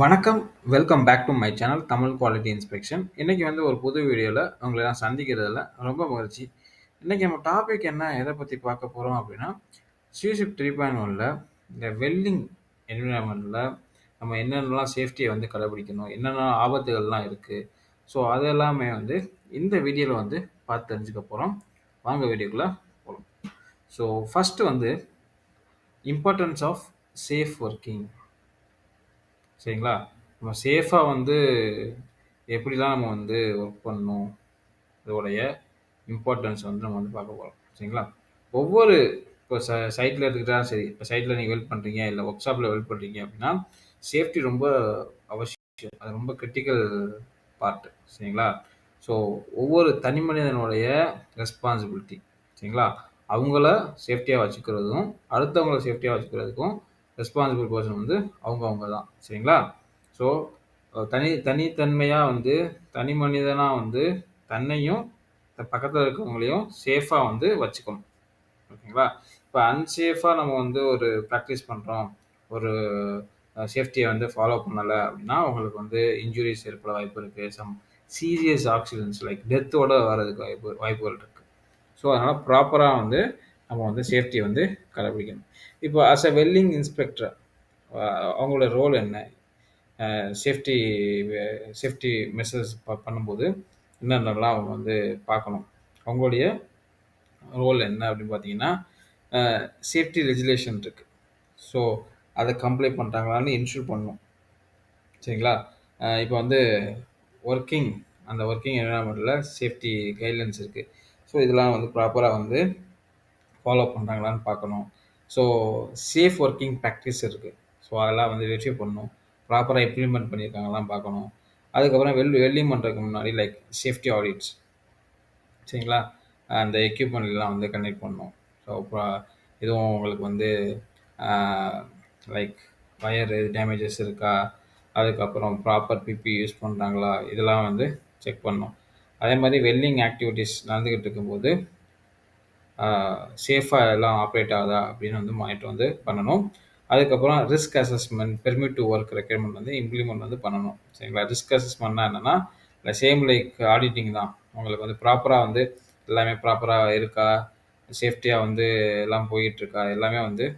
வணக்கம். Welcome back to my channel Tamil quality inspection. இன்னைக்கு வந்து ஒரு புது வீடியோல உங்களை நான் சந்திக்கிறதுல ரொம்ப மகிழ்ச்சி. இன்னைக்கு நம்ம டாபிக் எதை பத்தி பார்க்க போறோம் அப்படின்னா, சிஷிப் 3.1ல இந்த வெல்டிங் என்விரான்மென்ட்ல நம்ம என்னென்னலாம் சேஃப்டியை வந்து கடைபிடிக்கணும், என்னென்ன ஆபத்துகள்லாம் இருக்கு. ஸோ அது எல்லாமே வந்து இந்த வீடியோல வந்து பார்த்து தெரிஞ்சுக்க போறோம். வாங்க வீடியோக்குள்ள போகலாம். ஸோ ஃபர்ஸ்ட் வந்து இம்பார்ட்டன்ஸ் ஆஃப் சேஃப் ஒர்க்கிங். சரிங்களா? நம்ம சேஃபா வந்து எப்படிலாம் நம்ம வந்து ஒர்க் பண்ணணும், இதோடைய இம்பார்ட்டன்ஸ் வந்து நம்ம வந்து பார்க்க போகிறோம். சரிங்களா? ஒவ்வொரு இப்போ சைட்டில் எடுத்துக்கிட்டாலும் சரி, இப்போ சைட்டில் நீங்கள் வெல்ட் பண்ணுறீங்க, இல்லை ஒர்க் ஷாப்பில் வெல்ட் பண்ணுறீங்க அப்படின்னா சேஃப்டி ரொம்ப அவசியம். அது ரொம்ப கிரிட்டிக்கல் பார்ட். சரிங்களா? ஸோ ஒவ்வொரு தனி மனிதனுடைய ரெஸ்பான்சிபிலிட்டி. சரிங்களா? அவங்கள சேஃப்டியாக வச்சுக்கிறதும் அடுத்தவங்கள சேஃப்டியாக வச்சுக்கிறதுக்கும் ரெஸ்பான்சிபிள் பர்சன் வந்து அவங்க தான். சரிங்களா? ஸோ தனித்தன்மையாக வந்து தனி மனிதனாக வந்து தன்னையும் பக்கத்தில் இருக்கவங்களையும் சேஃபாக வந்து வச்சுக்கணும். ஓகேங்களா? இப்போ அன்சேஃபாக நம்ம வந்து ஒரு ப்ராக்டிஸ் பண்ணுறோம், ஒரு சேஃப்டியை வந்து ஃபாலோ பண்ணலை அப்படின்னா உங்களுக்கு வந்து இன்ஜுரிஸ் ஏற்பட வாய்ப்பு இருக்குது. சம் சீரியஸ் ஆக்சிடென்ட்ஸ் லைக் டெத்தோட வர்றதுக்கு வாய்ப்புகள் இருக்குது. ஸோ அதனால் ப்ராப்பராக வந்து நம்ம வந்து சேஃப்டியை வந்து கடைபிடிக்கணும். இப்போ அஸ் அ வெல்டிங் இன்ஸ்பெக்டர் அவங்களோட ரோல் என்ன, சேஃப்டி சேஃப்டி மெஷர்ஸ் பண்ணும்போது என்னென்னலாம் அவங்க வந்து பார்க்கணும், அவங்களுடைய ரோல் என்ன அப்படின்னு பார்த்தீங்கன்னா, சேஃப்டி ரெகுலேஷன் இருக்குது. ஸோ அதை கம்ப்ளை பண்ணுறாங்களான்னு இன்ஷூர் பண்ணணும். சரிங்களா? இப்போ வந்து அந்த ஒர்க்கிங் என்விரான்மெண்ட்டில் சேஃப்டி கைட்லைன்ஸ் இருக்குது. ஸோ இதெல்லாம் வந்து ப்ராப்பராக வந்து ஃபாலோ பண்ணுறாங்களான்னு பார்க்கணும். ஸோ சேஃப் ஒர்க்கிங் ப்ராக்டிஸ் இருக்குது. ஸோ அதெல்லாம் வந்து வெரிஃபை பண்ணணும், ப்ராப்பராக இம்ப்ளிமெண்ட் பண்ணியிருக்காங்கலாம் பார்க்கணும். அதுக்கப்புறம் வெல்டிங் பண்ணுறதுக்கு முன்னாடி லைக் சேஃப்டி ஆடிட்ஸ். சரிங்களா? அந்த எக்யூப்மெண்ட்லாம் வந்து கனெக்ட் பண்ணணும். ஸோ அப்புறம் எதுவும் உங்களுக்கு வந்து லைக் வயர் டேமேஜஸ் இருக்கா, அதுக்கப்புறம் ப்ராப்பர் பிபி யூஸ் பண்ணுறாங்களா, இதெல்லாம் வந்து செக் பண்ணணும். அதே மாதிரி வெல்டிங் ஆக்டிவிட்டீஸ் நடந்துக்கிட்டு இருக்கும்போது சேஃபாக எல்லாம் ஆப்ரேட் ஆகுதா அப்படின்னு வந்து மானிட்டர் வந்து பண்ணணும். அதுக்கப்புறம் risk assessment, permit to work requirement வந்து இம்ப்ளிமெண்ட் வந்து பண்ணணும். சரிங்களா? ரிஸ்க் அசஸ்மெண்ட்னா என்னென்னா சேம் லைக் ஆடிட்டிங் தான். உங்களுக்கு வந்து ப்ராப்பராக வந்து எல்லாமே ப்ராப்பராக இருக்கா, சேஃப்டியாக வந்து எல்லாம் போயிட்டுருக்கா, எல்லாமே வந்து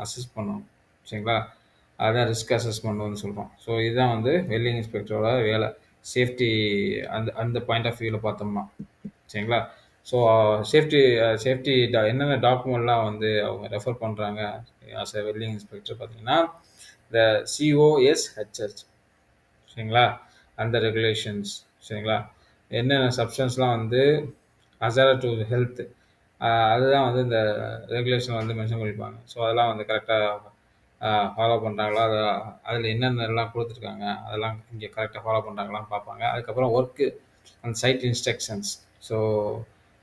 அசஸ் பண்ணணும். சரிங்களா? அதுதான் ரிஸ்க் அசஸ்மெண்ட் வந்து சொல்கிறோம். ஸோ இதுதான் வந்து வெல்டிங் இன்ஸ்பெக்டரோட வேலை, சேஃப்டி அந்த பாயிண்ட் ஆஃப் வியூவில் பார்த்தோம்னா. சரிங்களா? ஸோ சேஃப்டி என்னென்ன டாக்குமெண்ட்லாம் வந்து அவங்க ரெஃபர் பண்ணுறாங்க ஆஸ் எ வெல்டிங் இன்ஸ்பெக்டர் பார்த்தீங்கன்னா, இந்த COSHH. சரிங்களா? அந்த ரெகுலேஷன்ஸ். சரிங்களா? என்னென்ன சப்ஸ்டன்ஸ்லாம் வந்து ஹசார்ட் டு ஹெல்த், அதுதான் வந்து இந்த ரெகுலேஷன் வந்து மென்ஷன் பண்ணியிருப்பாங்க. ஸோ அதெல்லாம் வந்து கரெக்டாக ஃபாலோ பண்ணுறாங்களா, அதில் என்னென்னலாம் கொடுத்துருக்காங்க அதெல்லாம் இங்கே கரெக்டாக ஃபாலோ பண்ணுறாங்களான்னு பார்ப்பாங்க. அதுக்கப்புறம் ஒர்க்கு அந்த சைட் இன்ஸ்ட்ரக்ஷன்ஸ். ஸோ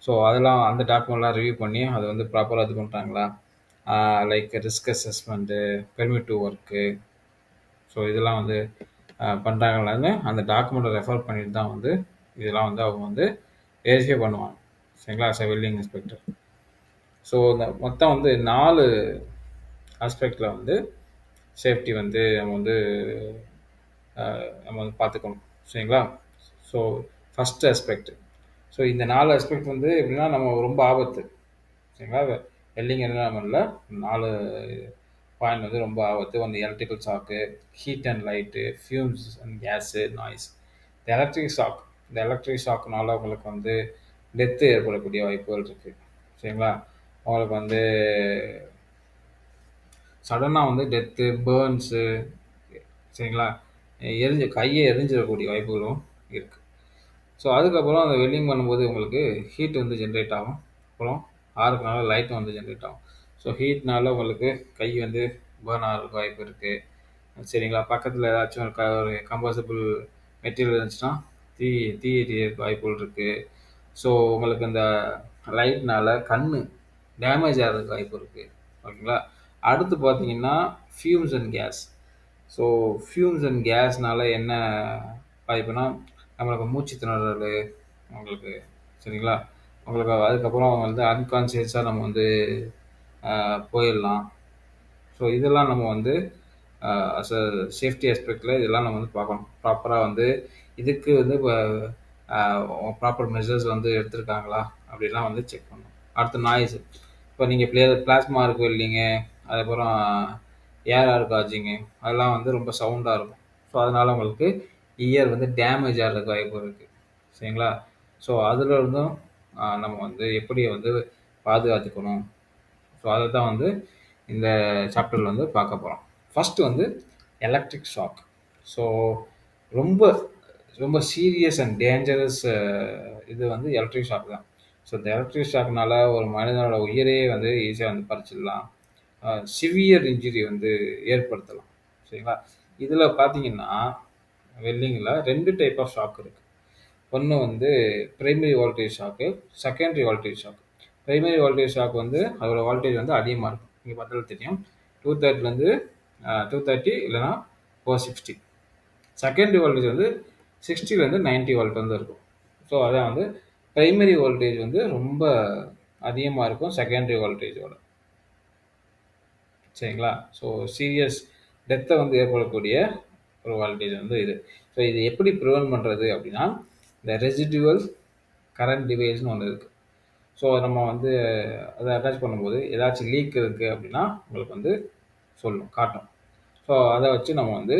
ஸோ அதெல்லாம் அந்த டாக்குமெண்ட்லாம் ரிவ்யூ பண்ணி அதை வந்து ப்ராப்பராக இது பண்ணுறாங்களா, like risk assessment, permit to work. So இதெல்லாம் வந்து பண்ணுறாங்களான்னு அந்த டாக்குமெண்ட்டை ரெஃபர் பண்ணிட்டு தான் வந்து இதெல்லாம் வந்து அவங்க வந்து வெரிஃபை பண்ணுவாங்க. சரிங்களா? As a welding inspector. So இந்த மொத்தம் வந்து 4 ஆஸ்பெக்டில் வந்து சேஃப்டி வந்து நம்ம வந்து பார்த்துக்கணும். சரிங்களா? So first aspect. ஸோ இந்த 4 ஆஸ்பெக்ட் வந்து எப்படின்னா நம்ம ரொம்ப ஆபத்து. சரிங்களா? வெல்டிங் என்விரான்மெண்ட்டில் 4 பாயிண்ட் வந்து ரொம்ப ஆபத்து. வந்து electrical shock, heat and light, fumes and case, noise. இந்த எலக்ட்ரிக் ஷாக்குனால உங்களுக்கு வந்து டெத்து ஏற்படக்கூடிய வாய்ப்புகள் இருக்குது. சரிங்களா? உங்களுக்கு வந்து சடனாக வந்து டெத்து, பேர்ன்ஸு, சரிங்களா, கையை எரிஞ்சிடக்கூடிய வாய்ப்புகளும் இருக்குது. ஸோ அதுக்கப்புறம் அந்த வெல்டிங் பண்ணும்போது உங்களுக்கு ஹீட் வந்து ஜென்ரேட் ஆகும். அப்புறம் ஆறுக்குனால லைட்டும் வந்து ஜென்ரேட் ஆகும். ஸோ ஹீட்னால உங்களுக்கு கை வந்து பேர்ன் ஆகிறதுக்கு வாய்ப்பு இருக்குது. சரிங்களா? பக்கத்தில் ஏதாச்சும் ஒரு கம்பர்சபிள் மெட்டீரியல் இருந்துச்சுன்னா தீ எரியறதுக்கு வாய்ப்புகள் இருக்குது. ஸோ உங்களுக்கு இந்த லைட்னால கண் டேமேஜ் ஆகிறதுக்கு வாய்ப்பு இருக்குது. ஓகேங்களா? அடுத்து பார்த்தீங்கன்னா fumes and gas. So fumes and கேஸ்னால என்ன வாய்ப்புனா நம்மளுக்கு மூச்சு திணறல் உங்களுக்கு. சரிங்களா? உங்களுக்கு அதுக்கப்புறம் வந்து அன்கான்சியஸாக நம்ம வந்து போயிடலாம். ஸோ இதெல்லாம் நம்ம வந்து அஸ் அ சேஃப்டி ஆஸ்பெக்டில் இதெல்லாம் நம்ம வந்து பார்க்கணும். ப்ராப்பராக வந்து இதுக்கு வந்து ப்ராப்பர் மெஷர்ஸ் வந்து எடுத்திருக்காங்களா அப்படிலாம் வந்து செக் பண்ணணும். அடுத்து நாய்ஸ். இப்போ நீங்கள் பிளாஸ்மா இருக்கு இல்லைங்க, அதுக்கப்புறம் ஏஆர் காஜிங்கு அதெல்லாம் வந்து ரொம்ப சவுண்டாக இருக்கும். ஸோ அதனால் உங்களுக்கு இயர் வந்து டேமேஜ் ஆகிறதுக்கு வாய்ப்பு இருக்குது. சரிங்களா? ஸோ அதில் இருந்தும் நம்ம வந்து எப்படி வந்து பாதுகாத்துக்கணும். ஸோ அதை தான் வந்து இந்த சாப்டரில் வந்து பார்க்க போகிறோம். ஃபஸ்ட்டு வந்து எலக்ட்ரிக் ஷாக். ஸோ ரொம்ப ரொம்ப சீரியஸ் அண்ட் டேஞ்சரஸ் இது வந்து எலக்ட்ரிக் ஷாக் தான். ஸோ இந்த எலக்ட்ரிக் ஷாக்னால ஒரு மனிதனோட உயிரே வந்து ஈஸியாக வந்து பறிச்சிடலாம். சிவியர் இன்ஜுரி வந்து ஏற்படுத்தலாம். சரிங்களா? இதில் பார்த்தீங்கன்னா வெல்டிங்கில் 2 டைப் ஆஃப் ஷாக் இருக்குது. ஒன்று வந்து primary voltage shock, secondary voltage shock. Primary voltage shock வந்து அதோட வோல்டேஜ் வந்து அதிகமாக இருக்கும். நீங்கள் பார்த்தாலும் தெரியும், 230 230 இல்லைனா 460. செகண்டரி வோல்டேஜ் வந்து 60 90 வோல்ட் வந்து இருக்கும். ஸோ அதான் வந்து பிரைமரி வோல்டேஜ் வந்து ரொம்ப அதிகமாக இருக்கும் செகண்டரி வோல்டேஜோட. சரிங்களா? ஸோ சீரியஸ் டெத்தை வந்து ஏற்படக்கூடிய ஒரு வோல்டேஜ் வந்து இது. ஸோ இது எப்படி ப்ரிவென்ட் பண்ணுறது அப்படின்னா, இந்த ரெசிடுவல் கரண்ட் டிவைஸ்னு ஒன்று இருக்குது. ஸோ நம்ம வந்து அதை அட்டாச் பண்ணும்போது ஏதாச்சும் லீக் இருக்குது அப்படின்னா உங்களுக்கு வந்து காட்டும். ஸோ அதை வச்சு நம்ம வந்து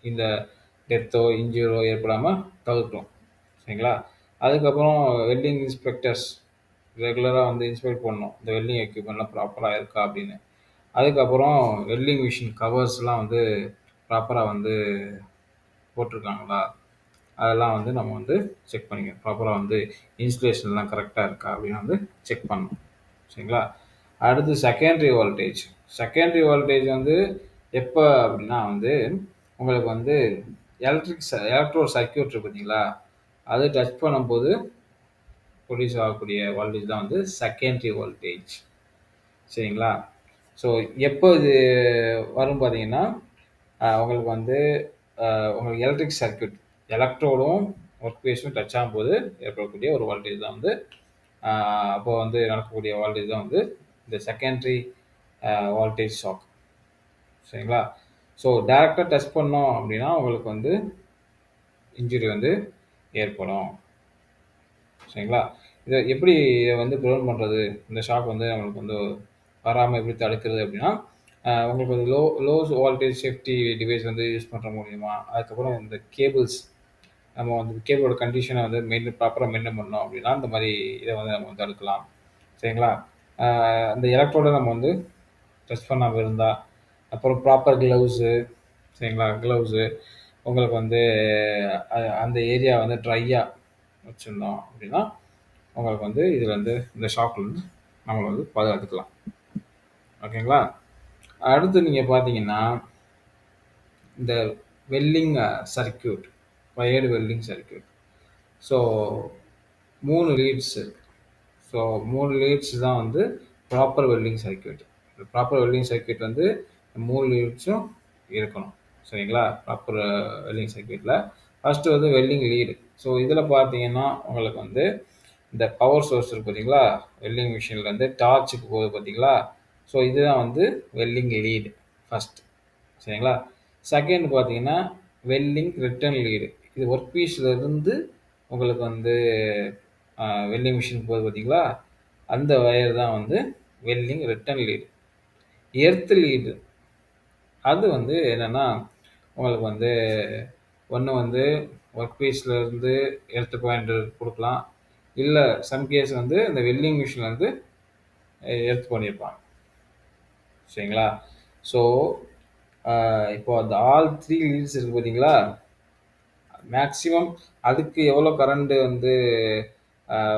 இந்த டெத்தோ இன்ஜுரியோ ஏற்படாமல் தவிர்க்கலாம். சரிங்களா? அதுக்கப்புறம் வெல்டிங் இன்ஸ்பெக்டர்ஸ் ரெகுலராக வந்து இன்ஸ்பெக்ட் பண்ணணும், இந்த வெல்டிங் எக்யூப்மெண்ட்லாம் ப்ராப்பராக இருக்கா அப்படின்னு. அதுக்கப்புறம் வெல்டிங் மிஷின் கவர்ஸ்லாம் வந்து ப்ராப்பராக வந்து போட்டிருக்காங்களா, அதெல்லாம் வந்து நம்ம வந்து செக் பண்ணிக்கணும். ப்ராப்பராக வந்து இன்ஸ்டலேஷன்லாம் கரெக்டாக இருக்கா அப்படின்னு வந்து செக் பண்ணணும். சரிங்களா? அடுத்து செகண்டரி வோல்டேஜ். செகண்டரி வோல்டேஜ் வந்து எப்போ அப்படின்னா வந்து உங்களுக்கு வந்து எலக்ட்ரோ சர்க்யூட் இருக்கு பார்த்தீங்களா, அது டச் பண்ணும்போது ப்ரொடியூஸ் ஆகக்கூடிய வோல்டேஜ் தான் வந்து செகண்டரி வோல்டேஜ். சரிங்களா? ஸோ எப்போ இது வரும் பார்த்தீங்கன்னா, உங்களுக்கு வந்து உங்களுக்கு எலக்ட்ரிக் சர்க்யூட் எலக்ட்ரோடும் ஒர்க் பேஸும் டச் ஆகும்போது ஏற்படக்கூடிய ஒரு வோல்டேஜ் தான் வந்து அப்போ வந்து நடக்கக்கூடிய வோல்டேஜ் தான் வந்து இந்த செகண்டரி வோல்டேஜ் ஷாக். சரிங்களா? ஸோ டைரெக்டாக டச் பண்ணோம் அப்படின்னா உங்களுக்கு வந்து இன்ஜுரி வந்து ஏற்படும். சரிங்களா? இதை எப்படி வந்து ப்ரிவென்ட் பண்ணுறது, இந்த ஷாக் வந்து நம்மளுக்கு வந்து வராமல் எப்படி தடுக்கிறது அப்படின்னா, உங்களுக்கு வந்து லோ வோல்டேஜ் சேஃப்டி டிவைஸ் வந்து யூஸ் பண்ணுற மூலியமா, அதுக்கப்புறம் இந்த கேபிள்ஸ் நம்ம வந்து கேபிளோட கண்டிஷனை வந்து ப்ராப்பராக மெயின்டைன் பண்ணோம் அப்படின்னா இந்த மாதிரி இதை வந்து நம்ம வந்து தடுக்கலாம். சரிங்களா? அந்த எலக்ட்ரோட நம்ம வந்து டச் பண்ணாமல் இருந்தால், அப்புறம் ப்ராப்பர் க்ளவுஸு. சரிங்களா? க்ளவுஸு உங்களுக்கு வந்து அந்த ஏரியா வந்து ட்ரையாக வச்சுருந்தோம் அப்படின்னா உங்களுக்கு வந்து இதில் வந்து இந்த ஷாக்லேருந்து நம்மளை வந்து பாதுகாத்துக்கலாம். ஓகேங்களா? அடுத்து நீங்கள் பார்த்தீங்கன்னா இந்த welding circuit, wired welding circuit. So 3 leads இருக்குது. ஸோ 3 லீட்ஸ் தான் வந்து proper welding circuit. Proper welding circuit வந்து 3 லீட்ஸும் இருக்கணும். சரிங்களா? ப்ராப்பர் வெல்டிங் சர்க்யூட்டில் ஃபஸ்ட்டு வந்து வெல்டிங் லீடு. ஸோ இதில் பார்த்தீங்கன்னா உங்களுக்கு வந்து இந்த பவர் சோர்ஸ் இருக்குது பார்த்தீங்களா, வெல்டிங் மிஷின்லேருந்து டார்ச்சுக்கு போகுது பார்த்தீங்களா. ஸோ இதுதான் வந்து வெல்டிங் லீடு ஃபஸ்ட். சரிங்களா? செகண்ட் பார்த்தீங்கன்னா வெல்டிங் ரிட்டர்ன் லீடு. இது ஒர்க் பீஸ்லேருந்து உங்களுக்கு வந்து வெல்டிங் மிஷின் போகுது பார்த்தீங்களா, அந்த வயர் தான் வந்து welding return lead. Earth lead அது வந்து என்னென்னா உங்களுக்கு வந்து ஒன்று வந்து ஒர்க் பீஸ்லேருந்து எர்த் பாயிண்ட் கொடுக்கலாம், இல்லை சம்கேஸ் வந்து இந்த வெல்டிங் மிஷின் வந்து எர்த் பண்ணியிருப்பாங்க. சரிங்களா? ஸோ இப்போ அந்த ஆல் 3 லீட்ஸ் இருக்குது பார்த்தீங்களா, மேக்ஸிமம் அதுக்கு எவ்வளோ கரண்ட்டு வந்து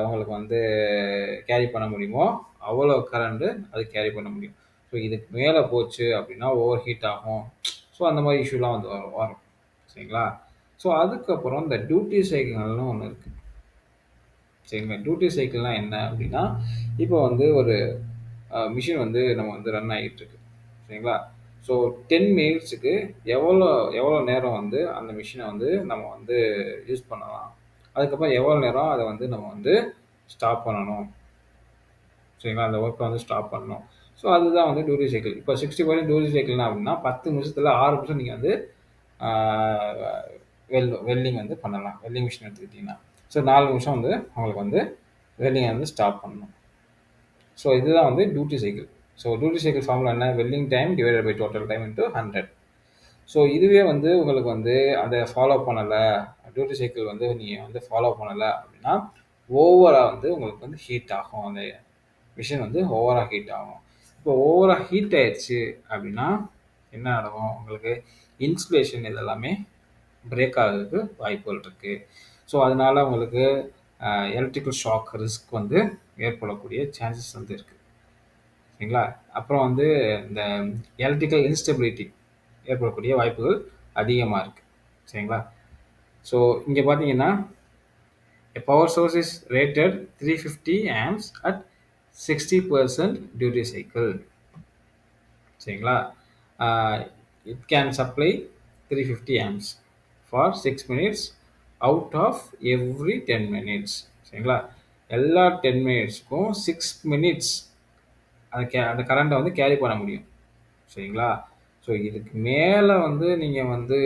உங்களுக்கு வந்து கேரி பண்ண முடியுமோ அவ்வளோ கரண்ட்டு அது கேரி பண்ண முடியும். ஸோ இதுக்கு மேலே போச்சு அப்படின்னா ஓவர் ஹீட் ஆகும். ஸோ அந்த மாதிரி இஷ்யூலாம் வந்து வரும். சரிங்களா? ஸோ அதுக்கப்புறம் இந்த டியூட்டி சைக்கிள்னு ஒன்று இருக்குது. சரிங்களா? டியூட்டி சைக்கிள்னால் என்ன அப்படின்னா, இப்போ வந்து ஒரு மிஷின் வந்து நம்ம வந்து ரன் ஆகிட்டு இருக்கு. சரிங்களா? ஸோ 10 மினிட்ஸுக்கு எவ்வளோ நேரம் வந்து அந்த மிஷினை வந்து நம்ம வந்து யூஸ் பண்ணலாம், அதுக்கப்புறம் எவ்வளோ நேரம் அதை வந்து நம்ம வந்து ஸ்டாப் பண்ணணும். சரிங்களா? அந்த ஒர்க்கை வந்து ஸ்டாப் பண்ணணும். ஸோ அதுதான் வந்து டியூட்டி சைக்கிள். இப்போ 60% டியூட்டி சைக்கிள்னா அப்படின்னா 10 நிமிஷத்தில் 6 நிமிஷம் நீங்கள் வந்து வெல்டிங் வந்து பண்ணலாம். வெல்டிங் மிஷின் எடுத்துக்கிட்டிங்கன்னா ஸோ 4 நிமிஷம் வந்து உங்களுக்கு வந்து வெல்டிங்கை வந்து ஸ்டாப் பண்ணணும். ஸோ இதுதான் வந்து duty cycle. So duty cycle formula என்ன? Welding time divided by total time into 100. So இதுவே வந்து உங்களுக்கு வந்து அதை ஃபாலோ பண்ணலை, டியூட்டி சைக்கிள் வந்து நீங்கள் வந்து ஃபாலோ பண்ணலை அப்படின்னா ஓவராக வந்து உங்களுக்கு வந்து ஹீட் ஆகும். அந்த மிஷின் வந்து ஓவராக ஹீட் ஆகும். இப்போ ஓவராக ஹீட் ஆயிடுச்சு அப்படின்னா என்ன நடக்கும்? உங்களுக்கு இன்சுலேஷன் இதெல்லாமே பிரேக் ஆகிறதுக்கு வாய்ப்புகள் இருக்குது. ஸோ அதனால உங்களுக்கு எலக்ட்ரிக்கல் ஷாக் ரிஸ்க் வந்து ஏற்படக்கூடிய சான்சஸ் வந்து இருக்குது. சரிங்களா? அப்புறம் வந்து இந்த எலக்ட்ரிக்கல் இன்ஸ்டெபிலிட்டி ஏற்படக்கூடிய வாய்ப்புகள் அதிகமாக இருக்குது. சரிங்களா? ஸோ இங்கே பார்த்தீங்கன்னா a power source is rated 350 amps at 60% duty cycle. சரிங்களா? It can supply 350 amps for 6 minutes out of every 10 minutes. சரிங்களா? எல்லா 10 மினிட்ஸ்க்கும் 6 மினிட்ஸ் அந்த கரண்ட்டை வந்து கேரி பண்ண முடியும். சரிங்களா? ஸோ இதுக்கு மேலே வந்து நீங்கள் வந்து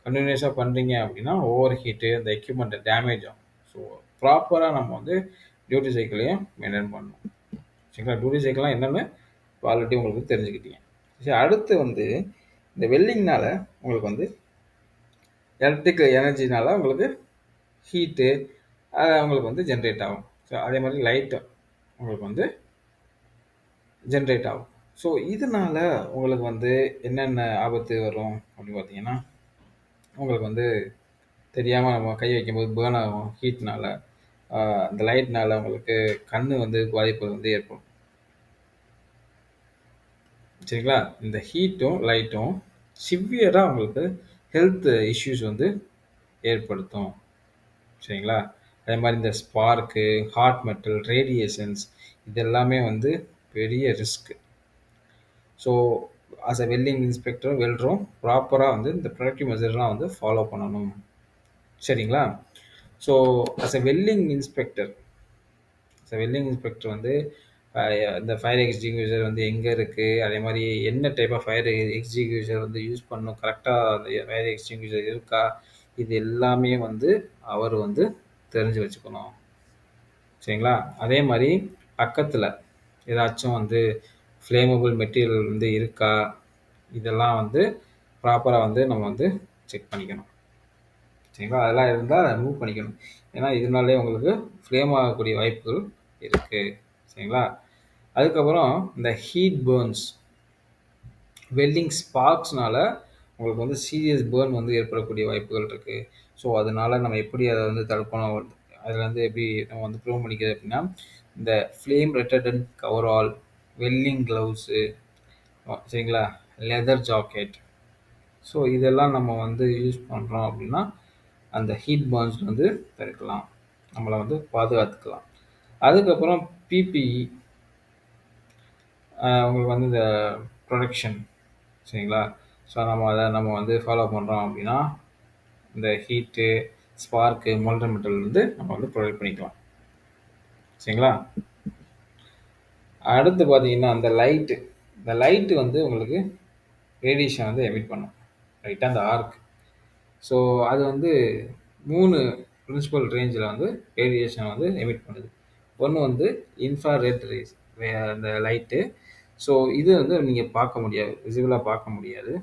கண்டினியூஸாக பண்ணுறீங்க அப்படின்னா ஓவர் ஹீட்டு, அந்த எக்யூப்மெண்ட்டை டேமேஜ் ஆகும். ஸோ ப்ராப்பராக நம்ம வந்து டியூட்டி சைக்கிளையும் மெயின்டைன் பண்ணணும். சரிங்களா? டியூட்டி சைக்கிள்லாம் என்னென்னு ஆல்ரெடி உங்களுக்கு தெரிஞ்சுக்கிட்டீங்க. சரி, அடுத்து வந்து இந்த வெல்டிங்னால உங்களுக்கு வந்து எலக்ட்ரிக்கல் எனர்ஜினால உங்களுக்கு ஹீட்டு உங்களுக்கு வந்து ஜென்ரேட் ஆகும். ஸோ அதே மாதிரி லைட்டு உங்களுக்கு வந்து ஜென்ரேட் ஆகும். ஸோ இதனால உங்களுக்கு வந்து என்னென்ன ஆபத்து வரும் அப்படின்னு பார்த்தீங்கன்னா, உங்களுக்கு வந்து தெரியாமல் நம்ம கை வைக்கும்போது பேர்ன் ஆகும் ஹீட்னால. அந்த லைட்னால உங்களுக்கு கண் வந்து பாதிப்பு வந்து ஏற்படும். சரிங்களா? இந்த ஹீட்டும் லைட்டும் சிவியராக உங்களுக்கு ஹெல்த் இஷ்யூஸ் வந்து ஏற்படுத்தும். சரிங்களா? அதே மாதிரி இந்த ஸ்பார்க்கு, ஹாட் மெட்டல், ரேடியேஷன்ஸ் இதெல்லாமே வந்து பெரிய risk. So as a welding இன்ஸ்பெக்டரும் வெல்டரும் ப்ராப்பராக வந்து இந்த ப்ரொடக்டிவ் மெஷர்லாம் வந்து ஃபாலோ பண்ணணும். சரிங்களா? So as a welding inspector வந்து இந்த ஃபயர் எக்ஸ்டிங்யூஷர் வந்து எங்கே இருக்குது, அதே மாதிரி என்ன டைப் ஆஃப் ஃபயர் எக்ஸ்டிங்யூஷர் வந்து யூஸ் பண்ணணும், கரெக்டாக அந்த ஃபயர் எக்ஸ்டிங்யூஷர் இருக்கா, இது எல்லாமே வந்து அவர் வந்து தெரிஞ்சு வச்சுக்கணும். சரிங்களா? அதே மாதிரி பக்கத்தில் ஏதாச்சும் வந்து ஃப்ளேமபிள் மெட்டீரியல் வந்து இருக்கா, இதெல்லாம் வந்து ப்ராப்பராக வந்து நம்ம வந்து செக் பண்ணிக்கணும். சரிங்களா? அதெல்லாம் இருந்தால் ரிமூவ் பண்ணிக்கணும். ஏன்னா இதனாலே உங்களுக்கு ஃப்ளேம் ஆகக்கூடிய வாய்ப்புகள் இருக்குது. சரிங்களா? அதுக்கப்புறம் இந்த ஹீட் பேர்ன்ஸ், வெல்டிங் ஸ்பார்க்ஸ்னால உங்களுக்கு வந்து சீரியஸ் பேர்ன் வந்து ஏற்படக்கூடிய வாய்ப்புகள் இருக்குது. ஸோ அதனால நம்ம எப்படி அதை வந்து தடுக்கணும், அதில் வந்து எப்படி நம்ம வந்து ப்ரூவ் பண்ணிக்கிறது அப்படின்னா, இந்த ஃப்ளேம் ரெட்டர்டன்ட் கவரால், வெல்டிங் க்ளவுஸு, சரிங்களா, லெதர் ஜாக்கெட், ஸோ இதெல்லாம் நம்ம வந்து யூஸ் பண்ணுறோம் அப்படின்னா அந்த ஹீட் பேர்ன்ஸ் வந்து தடுக்கலாம், நம்மளை வந்து பாதுகாத்துக்கலாம். அதுக்கப்புறம் பிபிஇ உங்களுக்கு வந்து இந்த ப்ரொடக்ஷன். சரிங்களா? ஸோ நம்ம வந்து ஃபாலோ பண்ணுறோம் அப்படின்னா இந்த ஹீட்டு, ஸ்பார்க்கு, மோல்டன் மெட்டல் வந்து நம்ம வந்து ப்ரொடக்ட் பண்ணிக்கலாம். சரிங்களா? அடுத்து பார்த்தீங்கன்னா இந்த லைட்டு வந்து உங்களுக்கு ரேடியேஷன் வந்து எமிட் பண்ணும். ரைட்டாக அந்த ஆர்க். ஸோ அது வந்து 3 பிரின்சிபல் ரேஞ்சில் வந்து ரேடியேஷன் வந்து எமிட் பண்ணுது. ஒன்று வந்து இன்ஃப்ராரெட் ரேஸ், அந்த லைட்டு. ஸோ இது வந்து நீங்கள் பார்க்க முடியாது, விசிபிளாக பார்க்க முடியாது.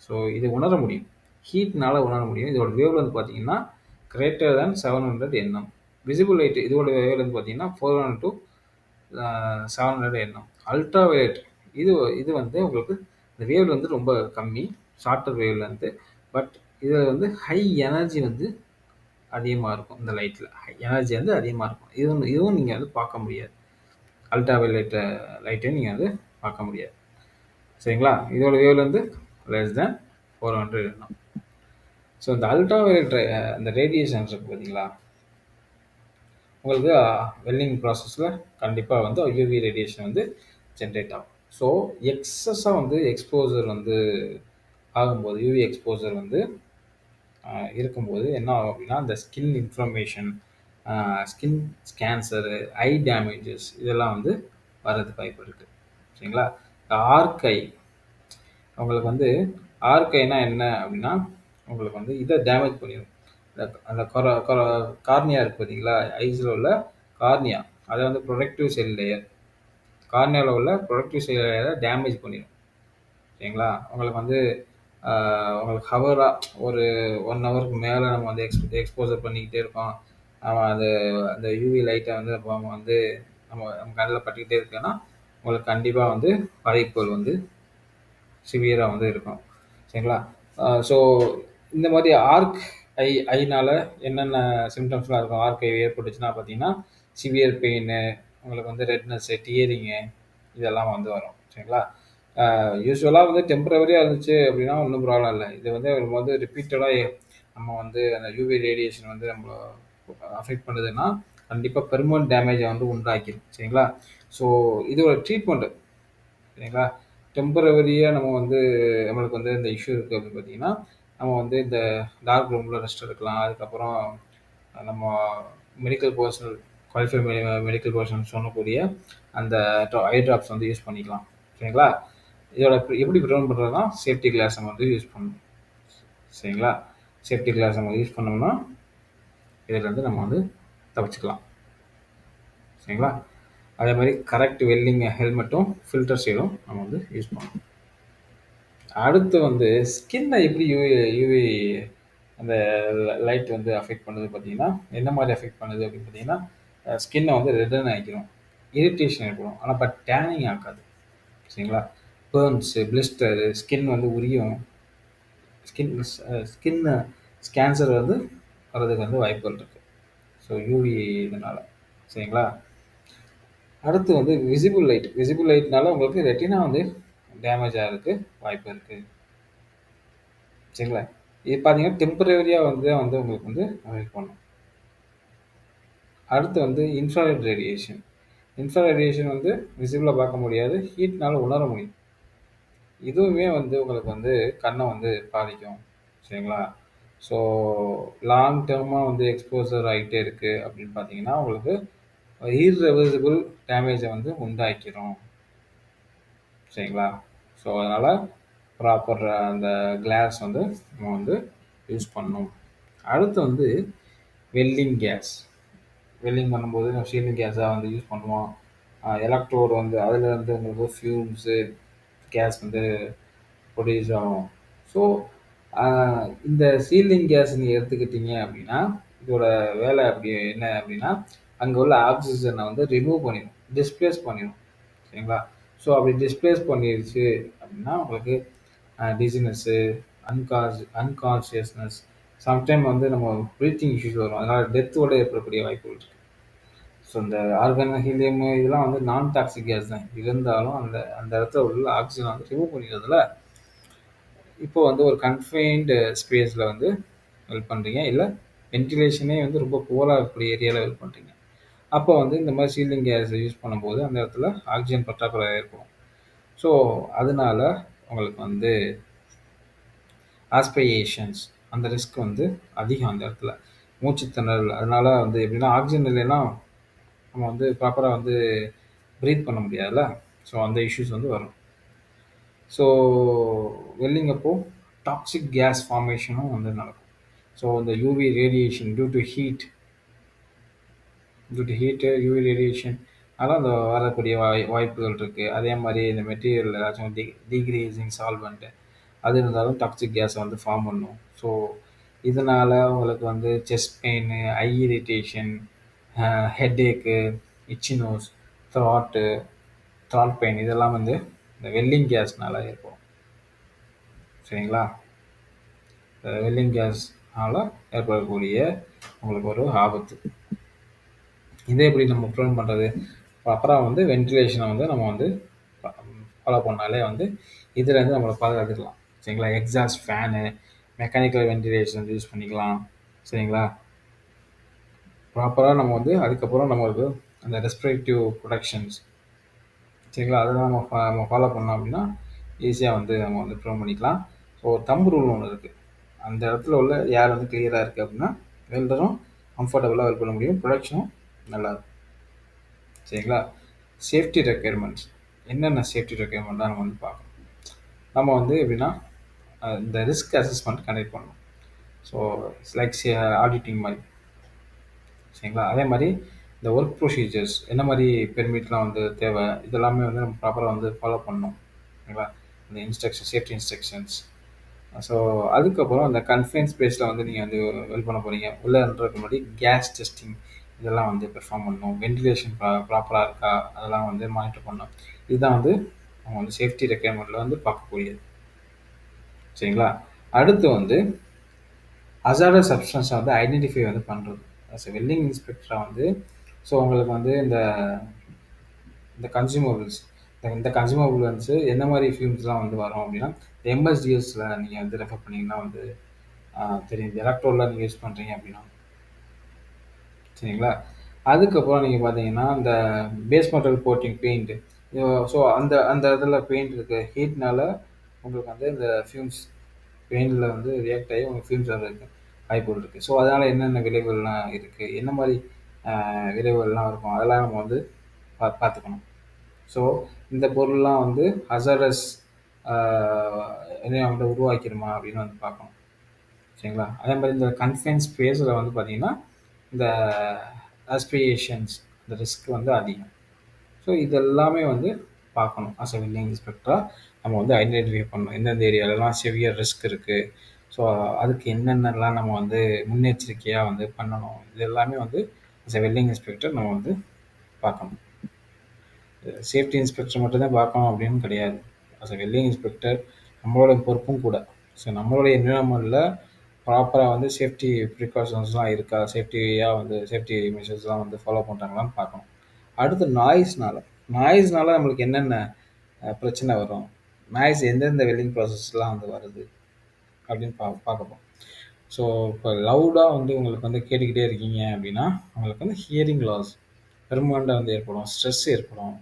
ஸோ இது உணர முடியும், ஹீட்னால உணர முடியும். இதோட வேவ் லென்த் பார்த்தீங்கன்னா greater than 700 nm. Visible light இதோட வேவ் லென்த் பார்த்தீங்கன்னா 400 to 700 nm. அல்ட்ரா வயலட் இது வந்து உங்களுக்கு இந்த வேவ் வந்து ரொம்ப கம்மி, ஷார்ட்டர் வேவ் லென்த்து. பட் இதில் வந்து ஹை எனர்ஜி வந்து அதிகமாக இருக்கும். இந்த லைட்டில் ஹை எனர்ஜி வந்து அதிகமாக இருக்கும். இதுவும் நீங்கள் வந்து பார்க்க முடியாது, அல்ட்ரா வயலட் லைட்டையும் நீங்கள் வந்து பார்க்க முடியாது. சரிங்களா? இதோட வேவ் வந்து லெஸ் தேன் 400 nm. ஸோ இந்த அல்ட்ரா வயலட் அந்த ரேடியேஷன்ஸ் இருக்குது பார்த்தீங்களா, உங்களுக்கு வெல்டிங் ப்ராசஸில் கண்டிப்பாக வந்து யூவி ரேடியேஷன் வந்து ஜென்ரேட் ஆகும். ஸோ எக்ஸஸாக வந்து எக்ஸ்போசர் வந்து ஆகும்போது, யூவி எக்ஸ்போசர் வந்து இருக்கும்போது என்ன ஆகும் அப்படின்னா, இந்த ஸ்கின் இன்ஃப்ளமேஷன், ஸ்கின் கேன்சரு, ஐ டேமேஜஸ் இதெல்லாம் வந்து வரதுக்கு வாய்ப்பு இருக்குது. சரிங்களா? ஆர்கை உங்களுக்கு வந்து ஆர்கைனா என்ன அப்படின்னா உங்களுக்கு வந்து இதை டேமேஜ் பண்ணிடும். அந்த கார்னியா இருக்கு பார்த்தீங்களா, ஐஸில் உள்ள கார்னியா, அதை வந்து ப்ரொடக்டிவ் செல் லேயர், கார்னியாவில் உள்ள ப்ரொடக்டிவ் செல் லேயரை டேமேஜ் பண்ணிடும். சரிங்களா? உங்களுக்கு வந்து உங்களுக்கு ஹவராக ஒரு 1 ஹவருக்கு மேலே நம்ம வந்து எக்ஸ்போசர் பண்ணிக்கிட்டே இருக்கோம். அவன் அது அந்த யூவி லைட்டை வந்து நம்ம வந்து நம்ம கண்ணில் பட்டுக்கிட்டே இருக்கேன்னா உங்களுக்கு கண்டிப்பாக வந்து பாதிப்புகள் வந்து சிவியராக வந்து இருக்கும். சரிங்களா? ஸோ இந்த மாதிரி ஆர்க் ஐனால என்னென்ன சிம்டம்ஸ்லாம் இருக்கும் ஆர்க் ஐ ஏற்பட்டுச்சுன்னா பார்த்தீங்கன்னா சிவியர் பெயின், உங்களுக்கு வந்து ரெட்னஸ்ஸு, டியரிங்கு, இதெல்லாம் வந்து வரும். சரிங்களா? யூஸ்வலாக வந்து டெம்பரவரியாக இருந்துச்சு அப்படின்னா ஒன்றும் ப்ராப்ளம் இல்லை. இது வந்து நம்ம வந்து ரிப்பீட்டடாக நம்ம வந்து அந்த யூவி ரேடியேஷன் வந்து நம்மளை அஃபெக்ட் பண்ணுதுன்னா கண்டிப்பாக பெர்மனன்ட் டேமேஜை வந்து உண்டாக்கிடும். சரிங்களா? ஸோ இதோட ட்ரீட்மெண்ட்டு, சரிங்களா, டெம்பரவரியாக நம்ம வந்து நம்மளுக்கு வந்து இந்த இஷ்யூ இருக்குது அப்படின்னு பார்த்தீங்கன்னா நம்ம வந்து இந்த டார்க் ரூமில் ரெஸ்ட் எடுக்கலாம். அதுக்கப்புறம் நம்ம medical personal qualified medical person சொல்லக்கூடிய அந்த ஐ ட்ராப்ஸ் வந்து யூஸ் பண்ணிக்கலாம். சரிங்களா? இதோட எப்படி ப்ரிவென்ட் பண்ணுறதுனா சேஃப்டி கிளாஸ் நம்ம வந்து யூஸ் பண்ணணும். சரிங்களா? சேஃப்டி கிளாஸ் நம்ம யூஸ் பண்ணோம்னா இதிலேருந்து நம்ம வந்து தப்பிச்சுக்கலாம். சரிங்களா? அதே மாதிரி கரெக்ட் வெல்டிங் ஹெல்மெட்டும் ஃபில்டர் ஷேடும் நம்ம வந்து யூஸ் பண்ணணும். அடுத்து வந்து ஸ்கின்னை எப்படி யூவி அந்த லைட் வந்து அஃபெக்ட் பண்ணுது பார்த்தீங்கன்னா என்ன மாதிரி அஃபெக்ட் பண்ணுது அப்படின்னு பார்த்தீங்கன்னா ஸ்கின்னை வந்து ரெட்டன் ஆகிக்கிறோம், இரிட்டேஷன் ஏற்படும். ஆனால் பட் டேனிங் ஆகாது. சரிங்களா? பேர்ன்ஸு, பிளிஸ்டரு, ஸ்கின் வந்து உரியும், ஸ்கின் கேன்சர் வந்து வர்றதுக்கு வந்து வாய்ப்புகள் இருக்குது. ஸோ யூவி இதனால். சரிங்களா? அடுத்து வந்து விசிபிள் லைட்னால உங்களுக்கு ரெட்டினா வந்து டேமேஜ் ஆகிறதுக்கு வாய்ப்பு இருக்குது. சரிங்களா? இது பார்த்தீங்கன்னா டெம்பரவரியாக வந்து உங்களுக்கு வந்து அஃபெக்ட் பண்ணும். அடுத்து வந்து இன்ஃப்ராரெட் ரேடியேஷன். இன்ஃப்ராரெட் வந்து விசிபிளாக பார்க்க முடியாது, ஹீட்னால உணர முடியும். இதுவுமே வந்து உங்களுக்கு வந்து கண்ணை வந்து பாதிக்கும். சரிங்களா? ஸோ லாங் டேர்மாக வந்து எக்ஸ்போசர் ஆகிட்டே இருக்குது அப்படின்னு பார்த்தீங்கன்னா உங்களுக்கு இர்ரெவர்சிபிள் டேமேஜை வந்து உண்டாக்கிடும். சரிங்களா? ஸோ அதனால் ப்ராப்பர் அந்த கிளாஸ் வந்து நம்ம வந்து யூஸ் பண்ணணும். அடுத்து வந்து வெல்டிங் கேஸ். வெல்டிங் பண்ணும்போது நம்ம ஷீல்டிங் கேஸாக வந்து யூஸ் பண்ணுவோம். எலக்ட்ரோடு வந்து அதில் வந்து உங்களுக்கு ஃபியூம்ஸு கேஸ் வந்து ப்ரொடியூஸ் ஆகும். ஸோ இந்த சீல்டிங் கேஸ் நீங்கள் எடுத்துக்கிட்டீங்க அப்படின்னா இதோட வேலை அப்படி என்ன அப்படின்னா அங்கே உள்ள ஆக்சிஜனை வந்து ரிமூவ் பண்ணிடும், டிஸ்பிளேஸ் பண்ணிடும். சரிங்களா? ஸோ அப்படி டிஸ்பிளேஸ் பண்ணிடுச்சு அப்படின்னா உங்களுக்கு டிசினஸ்ஸு, அன்கான்ஷியஸ்னஸ், சம்டைம் வந்து நம்ம ப்ரீத்திங் இஷ்யூஸ் வரும். அதனால் டெத்தோடு ஏற்படக்கூடிய வாய்ப்புகள் இருக்குது. ஸோ இந்த ஆர்கான் ஹீலியம் இதெல்லாம் வந்து நான் டாக்ஸிக் கேஸ் தான் இருந்தாலும் அந்த அந்த இடத்துல உள்ள ஆக்சிஜனை வந்து ரிமூவ் பண்ணிடுறதுல இப்போ வந்து ஒரு கன்ஃபைன்டு ஸ்பேஸில் வந்து ஹெல்ப் பண்ணுறீங்க, இல்லை வென்டிலேஷனே வந்து ரொம்ப புவராக இருக்கக்கூடிய ஏரியாவில் ஹெல்ப் பண்ணுறீங்க. அப்போ வந்து இந்த மாதிரி ஷீல்டிங் கேஸை யூஸ் பண்ணும்போது அந்த இடத்துல ஆக்சிஜன் பற்றாக்குறை ஏற்படும். ஸோ அதனால உங்களுக்கு வந்து ஆஸ்பிரேஷன்ஸ் அந்த ரிஸ்க் வந்து அதிகம். அந்த இடத்துல மூச்சுத்திணறல், அதனால வந்து எப்படின்னா ஆக்சிஜன் இல்லைன்னா நம்ம வந்து ப்ராப்பராக வந்து ப்ரீத் பண்ண முடியாதுல்ல. ஸோ அந்த இஷ்யூஸ் வந்து வரும். ஸோ வெல்டிங் அப்போது டாக்ஸிக் கேஸ் ஃபார்மேஷனும் வந்து நடக்கும். ஸோ இந்த UV radiation due to heat UV radiation அதனால் அந்த வரக்கூடிய வாய்ப்புகள் இருக்குது. அதே மாதிரி இந்த மெட்டீரியல் ஏதாச்சும் டீக்ரீசிங் சால்வெண்ட்டு அது இருந்தாலும் டாக்ஸிக் கேஸை வந்து ஃபார்ம் பண்ணும். ஸோ இதனால் உங்களுக்கு வந்து செஸ்ட் பெயின், ஐ இரிட்டேஷன், ஹெட்ஏக்கு, இச்சி நோஸ், த்ராட் பெயின் இதெல்லாம் வந்து இந்த வெல்டிங் கேஸ்னால் ஏற்படும். சரிங்களா? வெல்டிங் கேஸ்னால் ஏற்படக்கூடிய உங்களுக்கு ஒரு ஆபத்து. இதே எப்படி நம்ம ப்ரிவென்ட் பண்ணுறது? அப்புறம் வந்து வென்டிலேஷனை வந்து நம்ம வந்து ஃபாலோ பண்ணாலே வந்து இதுலேருந்து நம்மளை பாதுகாத்துக்கலாம். சரிங்களா? Exhaust fan, mechanical ventilation use பண்ணிக்கலாம். சரிங்களா? ப்ராப்பராக நம்ம வந்து அதுக்கப்புறம் நம்மளுக்கு அந்த ரெஸ்பிரேட்டிவ் ப்ரொடக்ஷன்ஸ், சரிங்களா, அதெல்லாம் நம்ம ஃபாலோ பண்ணோம் அப்படின்னா ஈஸியாக வந்து நம்ம வந்து ப்ரிவென்ட் பண்ணிக்கலாம். ஸோ தம்பு ரூல் ஒன்று இருக்குது. அந்த இடத்துல உள்ள ஏர் வந்து கிளியராக இருக்குது அப்படின்னா வெல்டரும் கம்ஃபர்டபுளாக ஒர்க் பண்ண முடியும், ப்ரொடக்ஷனும் நல்லாயிருக்கும். சரிங்களா? சேஃப்டி ரெக்குயர்மெண்ட்ஸ் என்னென்ன சேஃப்டி ரெக்யர்மெண்ட்லாம் நம்ம வந்து பார்க்கணும். நம்ம வந்து எப்படின்னா இந்த ரிஸ்க் அசஸ்மெண்ட் கண்டக்ட் பண்ணணும். ஸோ இட்ஸ் லைக் ஆடிட்டிங் மாதிரி. சரிங்களா? அதே மாதிரி இந்த ஒர்க் ப்ரொசீஜர்ஸ் என்ன மாதிரி பெர்மிட்லாம் வந்து தேவை, இதெல்லாமே வந்து நம்ம ப்ராப்பராக வந்து ஃபாலோ பண்ணணும். ஓகேங்களா? இந்த இன்ஸ்ட்ரக்ஷன், சேஃப்டி இன்ஸ்ட்ரக்ஷன்ஸ். ஸோ அதுக்கப்புறம் அந்த கன்ஃபைன் ஸ்பேஸில் வந்து நீங்கள் வந்து வெல் பண்ண போகிறீங்க. உள்ளன்றதுக்கு முன்னாடி கேஸ் டெஸ்டிங் இதெல்லாம் வந்து பெர்ஃபார்ம் பண்ணணும். வென்டிலேஷன் ப்ராப்பராக இருக்கா அதெல்லாம் வந்து மானிட்டர் பண்ணணும். இதுதான் வந்து அவங்க வந்து சேஃப்டி ரெக்யர்மெண்ட்டில் வந்து பார்க்கக்கூடியது. சரிங்களா? அடுத்து வந்து ஹசார்டஸ் சப்ஸ்டன்ஸை வந்து ஐடென்டிஃபை வந்து பண்ணுறது. அஸ் எ வெல்டிங் இன்ஸ்பெக்டராக வந்து ஸோ உங்களுக்கு வந்து இந்த இந்த கன்சூமபிள்ஸ் இந்த கன்சூமபிள் வந்து என்ன மாதிரி ஃபியூம்ஸ்லாம் வந்து வரும் அப்படின்னா எம்எஸ்டிஎஸில் நீங்கள் வந்து ரெஃபர் பண்ணிங்கன்னா வந்து தெரியும். எலக்ட்ரோலில் நீங்கள் யூஸ் பண்ணுறீங்க அப்படின்னா. சரிங்களா? அதுக்கப்புறம் நீங்கள் பார்த்தீங்கன்னா இந்த base metal coating paint. So அந்த அந்த இதில் பெயிண்ட் இருக்குது. ஹீட்னால உங்களுக்கு வந்து இந்த ஃபியூம்ஸ் பெயிண்டில் வந்து ரியாக்ட் ஆகி உங்களுக்கு ஃபியூம்ஸ் வர்றதுக்கு வாய்ப்புகள் இருக்குது. ஸோ அதனால் என்னென்ன விளைவுகள்லாம் இருக்குது, என்ன மாதிரி விளைவுகள்லாம் இருக்கும், அதெல்லாம் நம்ம வந்து பார்த்துக்கணும். ஸோ இந்த பொருள்லாம் வந்து ஹசாரஸ் என்ன வந்து உருவாக்கிடுமா அப்படின்னு வந்து பார்க்கணும். சரிங்களா? அதே மாதிரி இந்த கன்ஃபைன் ஸ்பேஸில் வந்து பார்த்தீங்கன்னா இந்த ஆஸ்பிரேஷன்ஸ் இந்த ரிஸ்க் வந்து அதிகம். ஸோ இதெல்லாமே வந்து பார்க்கணும். அஸ் எ பில்டிங் இன்ஸ்பெக்டராக நம்ம வந்து ஐடென்டிஃபை பண்ணணும் எந்தெந்த ஏரியாலலாம் சிவியர் ரிஸ்க் இருக்குது. ஸோ அதுக்கு என்னென்னலாம் நம்ம வந்து முன்னெச்சரிக்கையாக வந்து பண்ணணும். இது எல்லாமே வந்து அஸ் எ வெல்டிங் இன்ஸ்பெக்டர் நம்ம வந்து பார்க்கணும். சேஃப்டி இன்ஸ்பெக்டர் மட்டும்தான் பார்க்கணும் அப்படின்னு கிடையாது. அஸ் எ வெல்டிங் இன்ஸ்பெக்டர் நம்மளோட பொறுப்பும் கூட. ஸோ நம்மளுடைய என்விரான்மெண்ட்டில் ப்ராப்பராக வந்து சேஃப்டி ப்ரிகாஷன்ஸ்லாம் இருக்கா, சேஃப்டியாக வந்து சேஃப்டி மெஷர்ஸ்லாம் வந்து ஃபாலோ பண்ணுறாங்களான்னு பார்க்கணும். அடுத்து நாய்ஸ்னால நம்மளுக்கு என்னென்ன பிரச்சனை வரும், நாய்ஸ் எந்தெந்த வெல்டிங் ப்ராசஸ்லாம் வந்து வருது அப்படின்னு பார்க்கப்போம். ஸோ இப்போ லவுடாக வந்து உங்களுக்கு வந்து கேட்டுக்கிட்டே இருக்கீங்க அப்படின்னா உங்களுக்கு வந்து ஹியரிங் லாஸ் பெர்மனண்டாக வந்து ஏற்படும், ஸ்ட்ரெஸ் ஏற்படும்,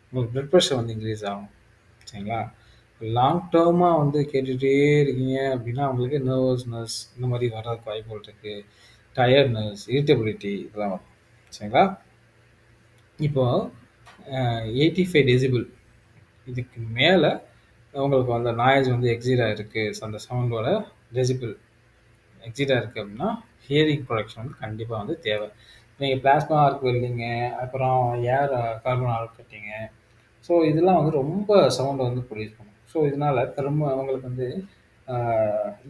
உங்களுக்கு ப்ளட் ப்ரெஷர் வந்து இன்க்ரீஸ் ஆகும். சரிங்களா? லாங் டேர்மாக வந்து கேட்டுகிட்டே இருக்கீங்க அப்படின்னா அவங்களுக்கு நர்வஸ்னஸ் இந்த மாதிரி வர்றதுக்கு வாய்ப்புகள் இருக்குது. டயர்ட்னஸ், இரிட்டபிலிட்டி இதெல்லாம் வரும். சரிங்களா? இப்போது 85 டெசிபிள் இதுக்கு மேலே உங்களுக்கு வந்து நாய்ஸ் வந்து எக்ஸீடாக இருக்குது. ஸோ அந்த சவுண்டோட டெசிபிள் எக்ஸீடாக இருக்குது அப்படின்னா ஹியரிங் ப்ரொடக்ஷன் வந்து கண்டிப்பாக வந்து தேவை. நீங்கள் பிளாஸ்மா ஆர்க் வெல்டிங்கு, அப்புறம் ஏர் கார்பன் ஆர்க் கட்டிங்கு, ஸோ இதெல்லாம் வந்து ரொம்ப சவுண்டை வந்து ப்ரொடியூஸ் பண்ணும். ஸோ இதனால் அவங்களுக்கு வந்து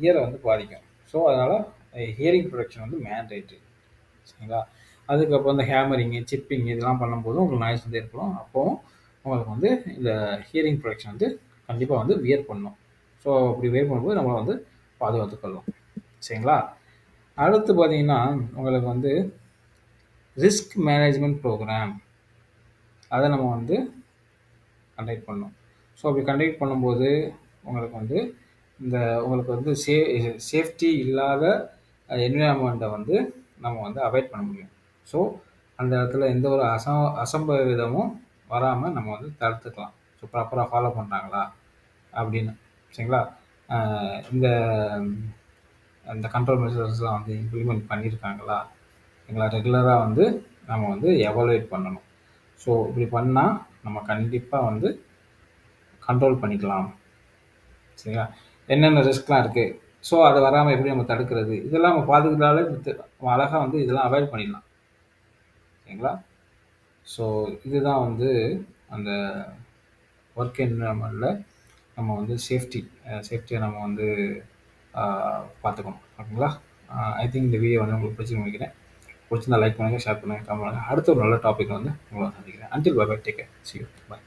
இயரை வந்து பாதிக்கும். ஸோ அதனால் ஹியரிங் ப்ரொடக்ஷன் வந்து மேண்டேட்ரி. சரிங்களா? அதுக்கப்புறம் இந்த ஹேமரிங்கு, சிப்பிங் இதெல்லாம் பண்ணும்போது உங்களுக்கு நாய்ஸ் வந்து ஏற்படும். அப்போவும் உங்களுக்கு வந்து இந்த ஹியரிங் ப்ரொடக்ஷன் வந்து கண்டிப்பாக வந்து வியர் பண்ணணும். ஸோ அப்படி வியர் பண்ணும்போது நம்மளை வந்து பாதுகாத்துக்கொள்ளும். சரிங்களா? அடுத்து பார்த்தீங்கன்னா உங்களுக்கு வந்து ரிஸ்க் மேனேஜ்மெண்ட் ப்ரோக்ராம் அதை நம்ம வந்து கண்டக்ட் பண்ணணும். ஸோ அப்படி கண்டக்ட் பண்ணும்போது உங்களுக்கு வந்து உங்களுக்கு வந்து சேஃப்டி இல்லாத என்விரான்மெண்ட்டை வந்து நம்ம வந்து அவாய்ட் பண்ண முடியும். ஸோ அந்த இடத்துல எந்த ஒரு அசம்பவிதமும் வராமல் நம்ம வந்து தடுத்துக்கலாம். ஸோ ப்ராப்பராக ஃபாலோ பண்ணுறாங்களா அப்படின்னு. சரிங்களா? இந்த இந்த கண்ட்ரோல் மெஷர்ஸ்லாம் வந்து இம்ப்ளிமெண்ட் பண்ணியிருக்காங்களா, எங்களை ரெகுலராக வந்து நம்ம வந்து எவாலுவேட் பண்ணணும். ஸோ இப்படி பண்ணால் நம்ம கண்டிப்பாக வந்து கண்ட்ரோல் பண்ணிக்கலாம். சரிங்களா? என்னென்ன ரிஸ்க்லாம் இருக்குது, ஸோ அதை வராமல் எப்படி நம்ம தடுக்கிறது, இதெல்லாம் நம்ம பார்த்துக்கிட்டாலே நம்ம அழகாக வந்து இதெல்லாம் அவாய்ட் பண்ணிடலாம். சரிங்களா? ஸோ இதுதான் வந்து அந்த ஒர்க் என்விரான்மெண்ட்டில் நம்ம வந்து சேஃப்டியை நம்ம வந்து பார்த்துக்கணும். ஓகேங்களா? ஐ திங்க் இந்த வீடியோ வந்து உங்களுக்கு பிடிச்சி நினைக்கிறேன். பிடிச்சிருந்தா லைக் பண்ணுங்கள், ஷேர் பண்ணுங்கள், கமெண்ட் பண்ணுங்கள். அடுத்த ஒரு நல்ல டாபிக் வந்து உங்களை சந்திக்கிறேன். Until bye bye, take care, see you, bye.